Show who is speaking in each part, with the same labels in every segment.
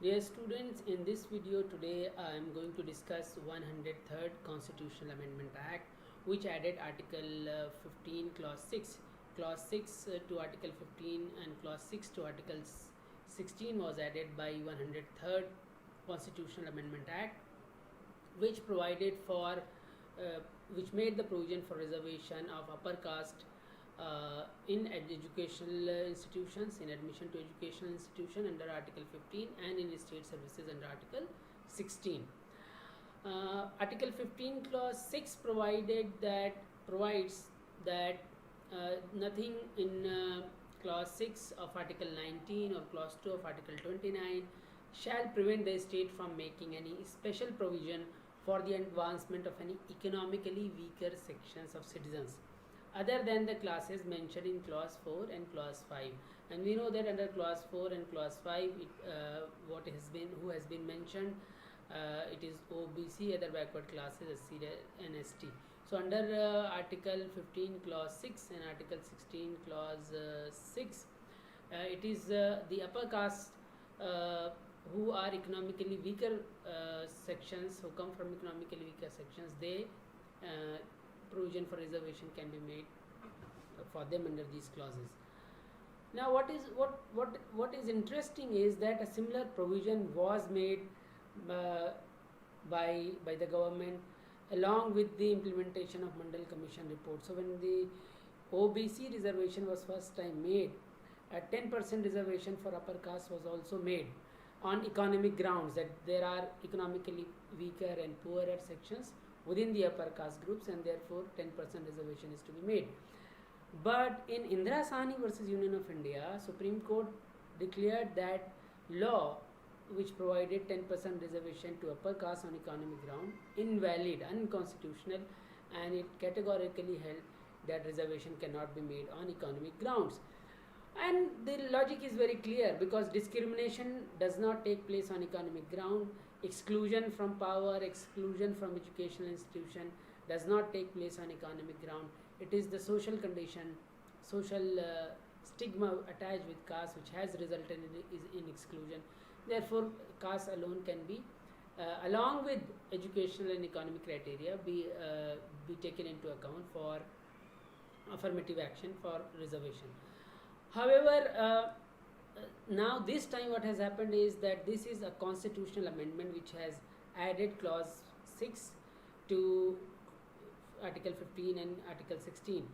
Speaker 1: Dear students, in this video today I am going to discuss 103rd Constitutional Amendment Act, which added Article 15 Clause 6. Clause 6 to Article 15 and Clause 6 to Article 16 was added by 103rd Constitutional Amendment Act, which provided for which made the provision for reservation of upper caste in educational institutions, in admission to educational institution under Article 15, and in state services under Article 16. Article 15 Clause 6 provides that nothing in Clause 6 of Article 19 or Clause 2 of Article 29 shall prevent the state from making any special provision for the advancement of any economically weaker sections of citizens other than the classes mentioned in clause 4 and clause 5. And we know that under clause 4 and clause 5 who has been mentioned, it is OBC, other backward classes, SC and ST. So under article 15 clause 6 and article 16 clause 6, it is the upper caste who are economically weaker sections, who come from economically weaker sections, they provision for reservation can be made for them under these clauses. Now what is interesting is that a similar provision was made by the government along with the implementation of Mandal Commission report. So when the OBC reservation was first time made, a 10% reservation for upper caste was also made on economic grounds, that there are economically weaker and poorer sections within the upper caste groups, and therefore 10% reservation is to be made. But in Indira Sahni versus Union of India, Supreme Court declared that law which provided 10% reservation to upper caste on economic ground invalid, unconstitutional, and it categorically held that reservation cannot be made on economic grounds. And the logic is very clear, because discrimination does not take place on economic ground. Exclusion from power, exclusion from educational institution does not take place on economic ground. It is the social condition, social stigma attached with caste which has resulted in exclusion. Therefore, caste alone can be, along with educational and economic criteria, be taken into account for affirmative action for reservation. However, now this time what has happened is that this is a constitutional amendment which has added clause 6 to article 15 and article 16.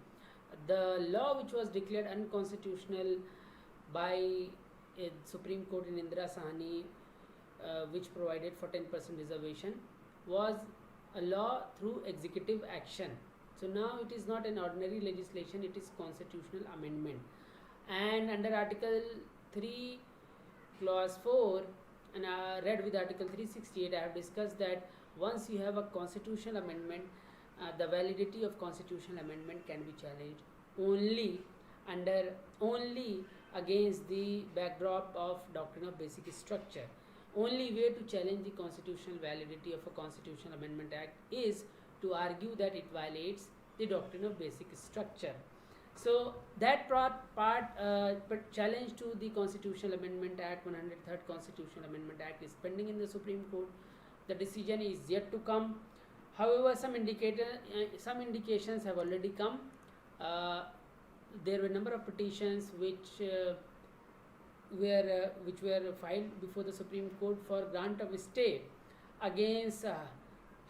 Speaker 1: The law which was declared unconstitutional by Supreme Court in Indira Sahni, which provided for 10% reservation, was a law through executive action. So now it is not an ordinary legislation, it is constitutional amendment. And under article 3 clause 4 and read with article 368, I have discussed that once you have a constitutional amendment, the validity of constitutional amendment can be challenged only against the backdrop of doctrine of basic structure. Only way to challenge the constitutional validity of a constitutional amendment act is to argue that it violates the doctrine of basic structure. So that but challenge to the Constitutional Amendment Act, 103rd Constitutional Amendment Act, is pending in the Supreme Court. The decision is yet to come. However, some indications have already come. There were a number of petitions which were filed before the Supreme Court for grant of stay against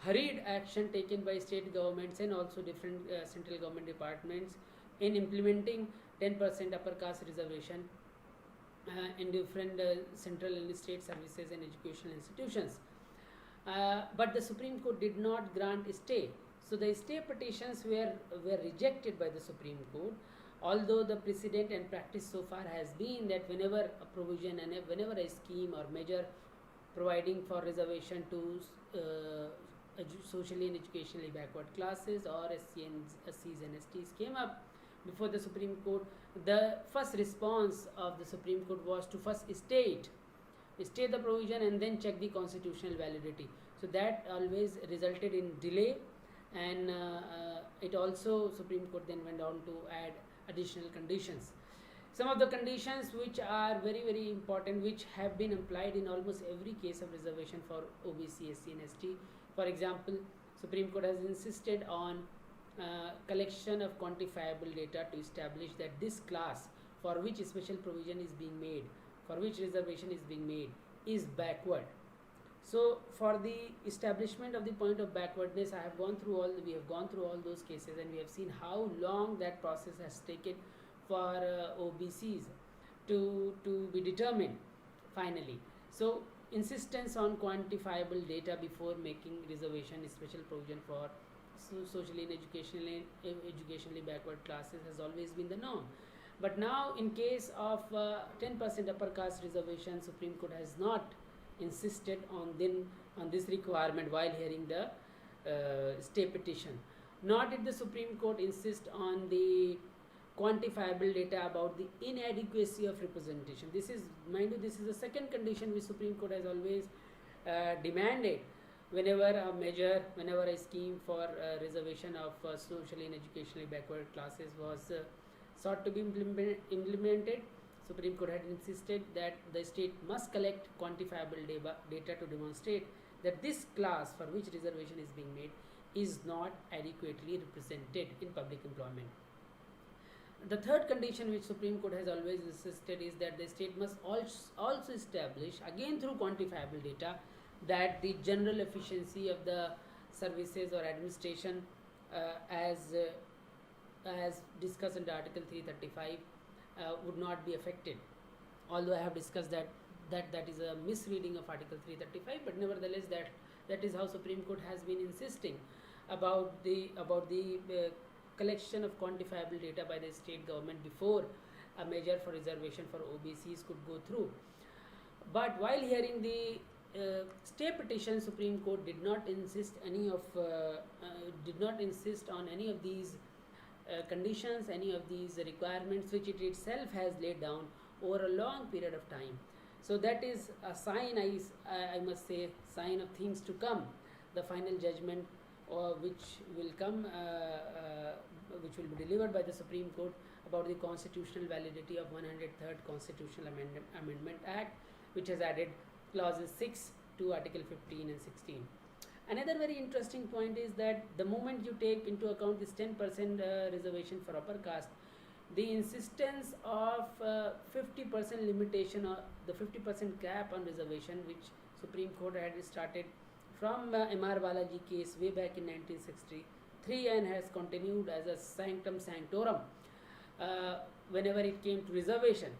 Speaker 1: hurried action taken by state governments and also different central government departments in implementing 10% upper caste reservation in different central and state services and educational institutions. But the Supreme Court did not grant stay. So the stay petitions were rejected by the Supreme Court, although the precedent and practice so far has been that whenever a provision and whenever a scheme or measure providing for reservation to socially and educationally backward classes or SCs and STs came up before the Supreme Court, the first response of the Supreme Court was to first stay the provision and then check the constitutional validity. So that always resulted in delay, and it also, Supreme Court then went on to add additional conditions. Some of the conditions which are very very important, which have been applied in almost every case of reservation for OBC, SC and ST. For example, Supreme Court has insisted on collection of quantifiable data to establish that this class for which special provision is being made, for which reservation is being made, is backward. So for the establishment of the point of backwardness, we have gone through all those cases, and we have seen how long that process has taken for OBCs to be determined finally. So insistence on quantifiable data before making reservation special provision for socially and educationally backward classes has always been the norm. But now in case of 10% upper caste reservation, Supreme Court has not insisted on this requirement while hearing the stay petition. Nor did the Supreme Court insist on the quantifiable data about the inadequacy of representation. This is, mind you, this is the second condition which Supreme Court has always demanded whenever a measure, whenever a scheme for reservation of socially and educationally backward classes was sought to be implemented. Supreme Court had insisted that the state must collect quantifiable data to demonstrate that this class for which reservation is being made is not adequately represented in public employment. The third condition which Supreme Court has always insisted is that the state must also establish, again through quantifiable data, that the general efficiency of the services or administration as discussed under Article 335 would not be affected. Although I have discussed that is a misreading of Article 335, but nevertheless that is how Supreme Court has been insisting about the collection of quantifiable data by the state government before a measure for reservation for OBCs could go through. But while hearing the stay petition, Supreme Court did not insist on any of these conditions, any of these requirements which it itself has laid down over a long period of time. So that is a sign, I must say, sign of things to come. The final judgment which will come, which will be delivered by the Supreme Court about the constitutional validity of 103rd Constitutional Amendment Act, which has added clauses 6 to Article 15 and 16. Another very interesting point is that the moment you take into account this 10% reservation for upper caste, the insistence of 50% limitation or the 50% cap on reservation, which Supreme Court had started from M.R. Balaji case way back in 1963 and has continued as a sanctum sanctorum whenever it came to reservation,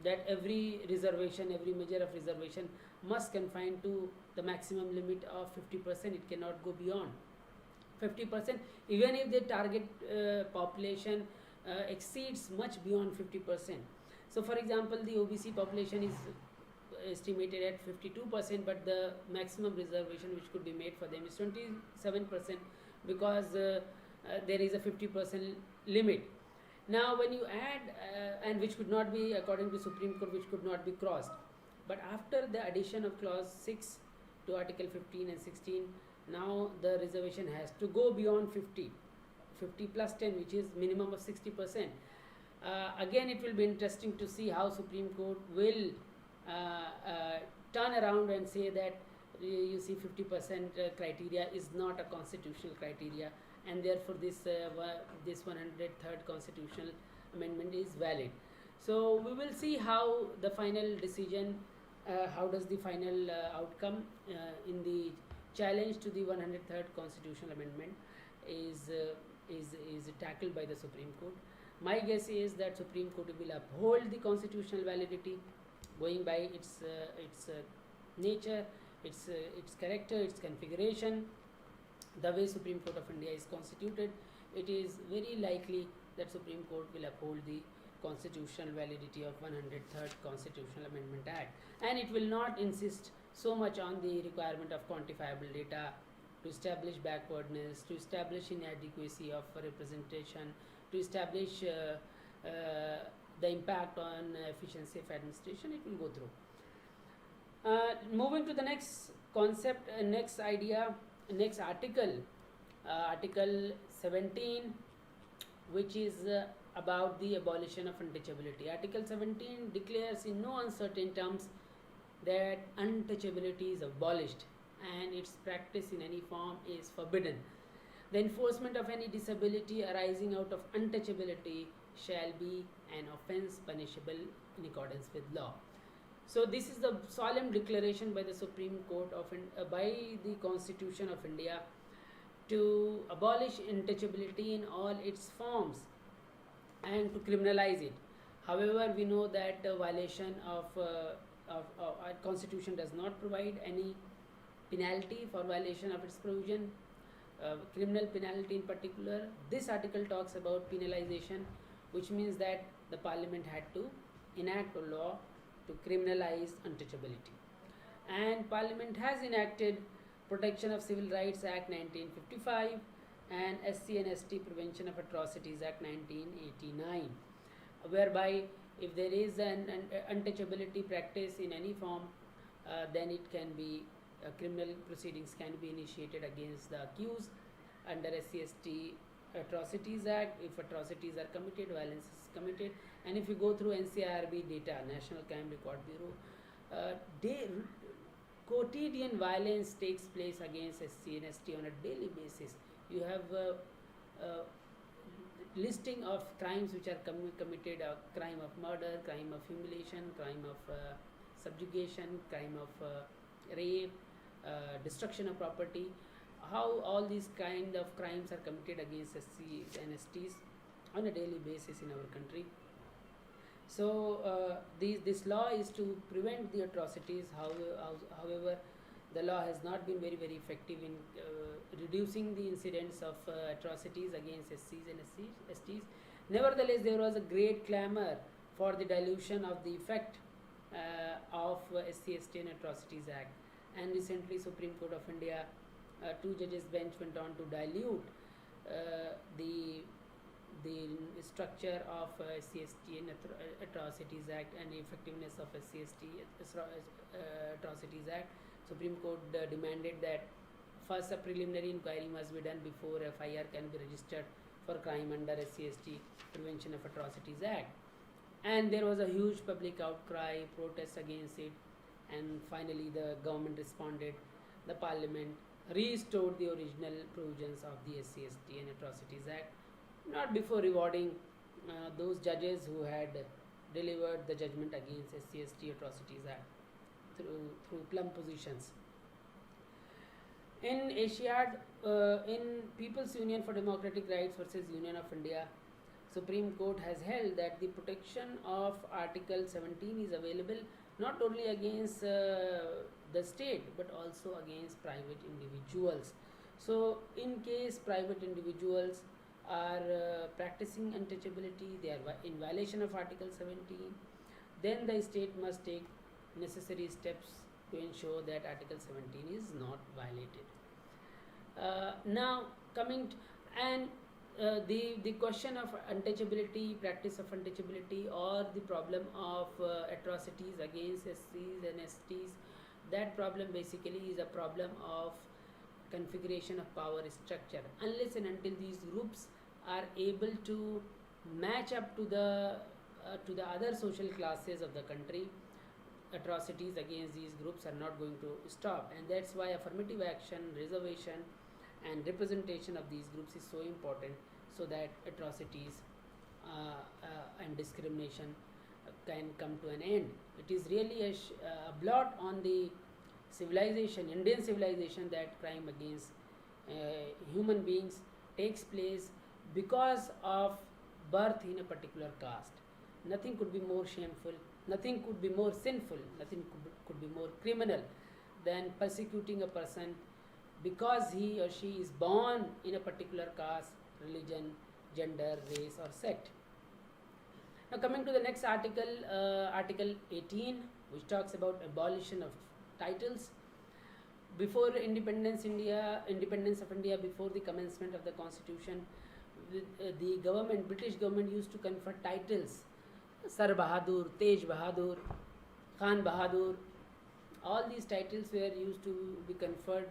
Speaker 1: that every measure of reservation must confine to the maximum limit of 50%. It cannot go beyond 50%, even if the target population exceeds much beyond 50%. So for example, the OBC population is estimated at 52%, but the maximum reservation which could be made for them is 27%, because there is a 50% limit. Now when you add and which could not be, according to Supreme Court, which could not be crossed. But after the addition of clause 6 to Article 15 and 16, now the reservation has to go beyond 50 plus 10, which is minimum of 60%. Again, it will be interesting to see how Supreme Court will turn around and say that you see 50% criteria is not a constitutional criteria, and therefore this 103rd Constitutional Amendment is valid. So we will see how the final decision, how does the final outcome in the challenge to the 103rd Constitutional Amendment is tackled by the Supreme Court. My guess is that Supreme Court will uphold the constitutional validity, going by its nature, its character, its configuration, the way Supreme Court of India is constituted. It is very likely that Supreme Court will uphold the constitutional validity of 103rd Constitutional Amendment Act, and it will not insist so much on the requirement of quantifiable data to establish backwardness, to establish inadequacy of representation, to establish the impact on efficiency of administration. It will go through. Moving to the next concept, next idea, next article, Article 17, which is about the abolition of untouchability. Article 17 declares in no uncertain terms that untouchability is abolished and its practice in any form is forbidden. The enforcement of any disability arising out of untouchability shall be an offence punishable in accordance with law. So this is the solemn declaration by the Supreme Court by the Constitution of India to abolish untouchability in all its forms and to criminalize it. However, we know that the violation of our Constitution does not provide any penalty for violation of its provision, criminal penalty in particular. This article talks about penalization, which means that the Parliament had to enact a law to criminalize untouchability. And Parliament has enacted Protection of Civil Rights Act 1955 and SC and ST Prevention of Atrocities Act 1989, whereby if there is an untouchability practice in any form, then it can be criminal proceedings can be initiated against the accused under SC/ST Atrocities Act if atrocities are committed, violence is committed. And if you go through NCRB data, National Crime Record Bureau, quotidian violence takes place against SC and ST on a daily basis. You have listing of crimes which are committed, crime of murder, crime of humiliation, crime of subjugation, crime of rape, destruction of property, how all these kind of crimes are committed against SCs and STs on a daily basis in our country. So this law is to prevent the atrocities. However, the law has not been very effective in reducing the incidents of atrocities against SCs and STs. Nevertheless, there was a great clamor for the dilution of the effect of SC/ST and Atrocities Act. And recently, Supreme Court of India, two judges bench went on to dilute the structure of SC/ST and Atrocities Act and effectiveness of SC/ST Atrocities Act. Supreme Court demanded that first a preliminary inquiry must be done before FIR can be registered for crime under SC/ST Prevention of Atrocities Act. And there was a huge public outcry, protest against it, and finally the government responded. The Parliament restored the original provisions of the SC/ST and Atrocities Act, not before rewarding those judges who had delivered the judgment against SC/ST Atrocities Act through plum positions. In Asiad, in People's Union for Democratic Rights versus Union of India, Supreme Court has held that the protection of Article 17 is available not only against the state but also against private individuals. So, in case private individuals are practicing untouchability, they are in violation of Article 17, then the state must take necessary steps to ensure that Article 17 is not violated. Now, coming the question of untouchability, practice of untouchability, or the problem of atrocities against SCs and STs, that problem basically is a problem of configuration of power structure. Unless and until these groups are able to match up to the other social classes of the country, atrocities against these groups are not going to stop. And that's why affirmative action, reservation, and representation of these groups is so important, so that atrocities and discrimination can come to an end. It is really a blot on the civilization, Indian civilization, that crime against human beings takes place because of birth in a particular caste. Nothing could be more shameful, nothing could be more sinful, nothing could be more criminal than persecuting a person because he or she is born in a particular caste, religion, gender, race, or sect. Now, coming to the next article, Article 18, which talks about abolition of titles. Before independence of India, before the commencement of the Constitution, the government, British government, used to confer titles: Sar Bahadur, Tej Bahadur, Khan Bahadur. All these titles were used to be conferred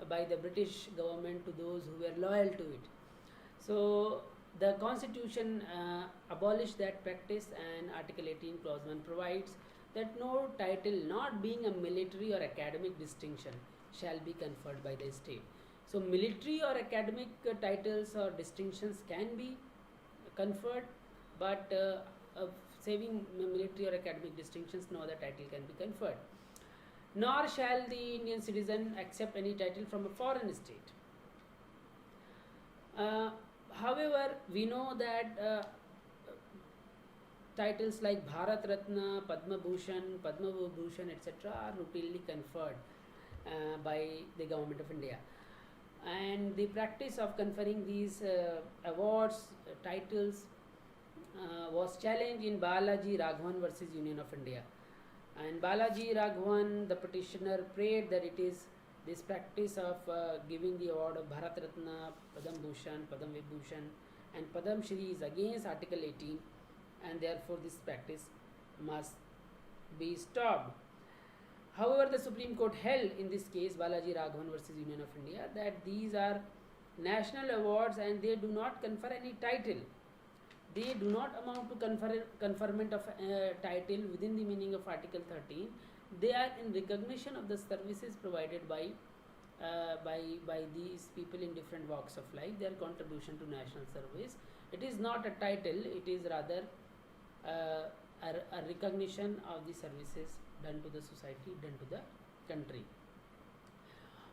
Speaker 1: by the British government to those who were loyal to it. So The Constitution abolished that practice, and Article 18, Clause 1 provides that no title not being a military or academic distinction shall be conferred by the state. So, military or academic titles or distinctions can be conferred, but saving military or academic distinctions, no other title can be conferred. Nor shall the Indian citizen accept any title from a foreign state. However, we know that titles like Bharat Ratna, Padma Bhushan, Padma Vibhushan, etc. are routinely conferred by the Government of India. And the practice of conferring these awards, titles, was challenged in Balaji Raghavan versus Union of India. And Balaji Raghavan, the petitioner, prayed that it is this practice of giving the award of Bharat Ratna, Padam Bhushan, Padam Vibhushan, and Padam Shri is against Article 18, and therefore this practice must be stopped. However, the Supreme Court held in this case, Balaji Raghavan versus Union of India, that these are national awards and they do not confer any title. They do not amount to conferment of title within the meaning of Article 13. They are in recognition of the services provided by these people in different walks of life, their contribution to national service. It is not a title, it is rather a recognition of the services done to the society, done to the country.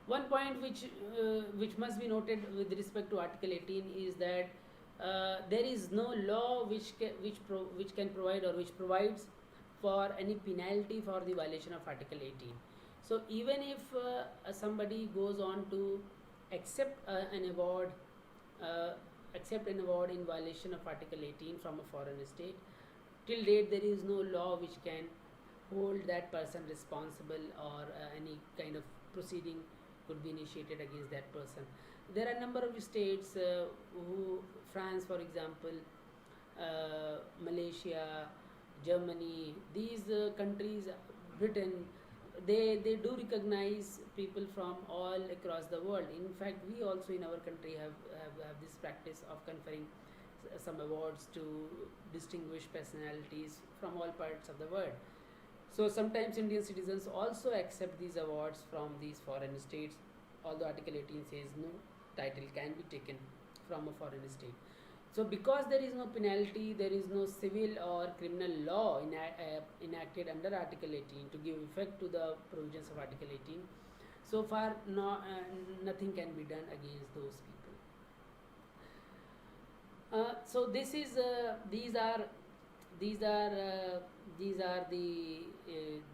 Speaker 1: One point which must be noted with respect to Article 18 is that there is no law which can provide or which provides for any penalty for the violation of Article 18. So even if somebody goes on to accept an award in violation of Article 18 from a foreign state, till date there is no law which can hold that person responsible, or any kind of proceeding could be initiated against that person. There are a number of states, France for example, Malaysia, Germany, these countries, Britain, they do recognize people from all across the world. In fact, we also in our country have this practice of conferring some awards to distinguished personalities from all parts of the world. So sometimes Indian citizens also accept these awards from these foreign states, although Article 18 says no title can be taken from a foreign state. So because there is no penalty, there is no civil or criminal law enacted under Article 18 to give effect to the provisions of Article 18, so far nothing can be done against those people. So this is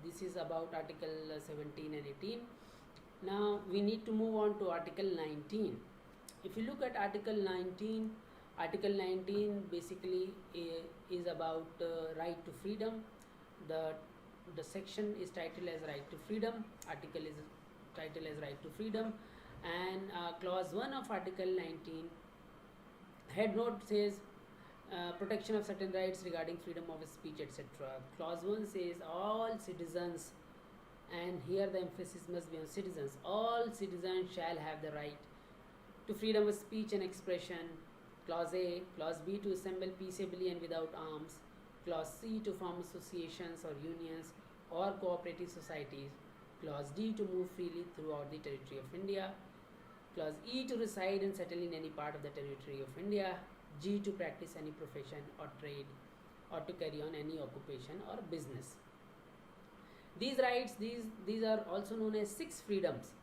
Speaker 1: this is about Article 17 and 18. Now we need to move on to Article 19. If you look at Article 19, Article 19 basically is about right to freedom. The section is titled as right to freedom. Article is titled as right to freedom, and clause 1 of Article 19 head note says protection of certain rights regarding freedom of speech, etc. Clause 1 says all citizens, and here the emphasis must be on citizens, all citizens shall have the right to freedom of speech and expression. Clause A. Clause B, to assemble peaceably and without arms. Clause C, to form associations or unions or cooperative societies. Clause D, to move freely throughout the territory of India. Clause E, to reside and settle in any part of the territory of India. G, to practice any profession or trade or to carry on any occupation or business. These rights, these are also known as 6 freedoms,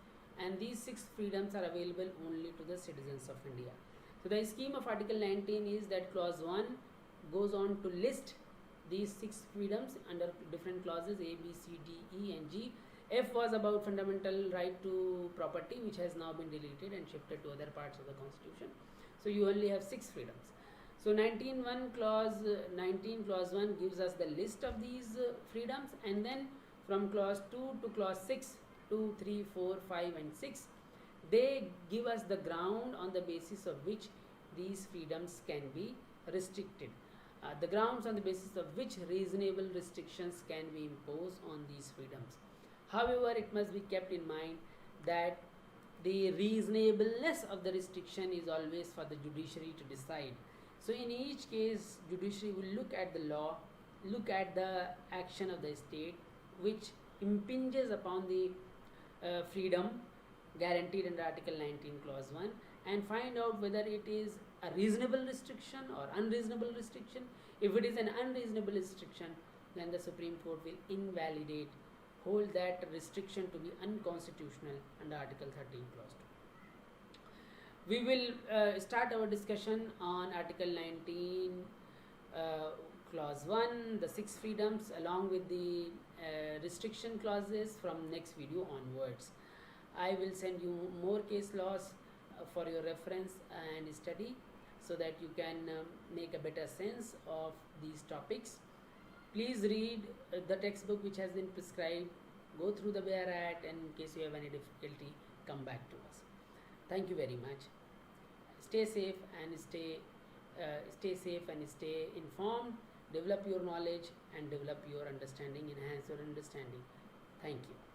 Speaker 1: and these 6 freedoms are available only to the citizens of India. So the scheme of Article 19 is that Clause 1 goes on to list these 6 freedoms under different clauses A, B, C, D, E and G. F was about fundamental right to property, which has now been deleted and shifted to other parts of the Constitution. So you only have 6 freedoms. So 19 clause 1 gives us the list of these freedoms, and then from clause 2 to clause 6, 2, 3, 4, 5 and 6, they give us the ground on the basis of which these freedoms can be restricted. The grounds on the basis of which reasonable restrictions can be imposed on these freedoms. However, it must be kept in mind that the reasonableness of the restriction is always for the judiciary to decide. So in each case, judiciary will look at the law, look at the action of the state which impinges upon the freedom guaranteed under Article 19 Clause 1, and find out whether it is a reasonable restriction or unreasonable restriction. If it is an unreasonable restriction, then the Supreme Court will invalidate, hold that restriction to be unconstitutional under Article 13 Clause 2. We will start our discussion on Article 19 Clause 1, the 6 freedoms, along with the restriction clauses from next video onwards. I will send you more case laws for your reference and study, so that you can make a better sense of these topics. Please read the textbook which has been prescribed, go through the Bare Act, and in case you have any difficulty, come back to us. Thank you very much. Stay safe and stay informed. Develop your knowledge and develop your understanding, enhance your understanding. Thank you.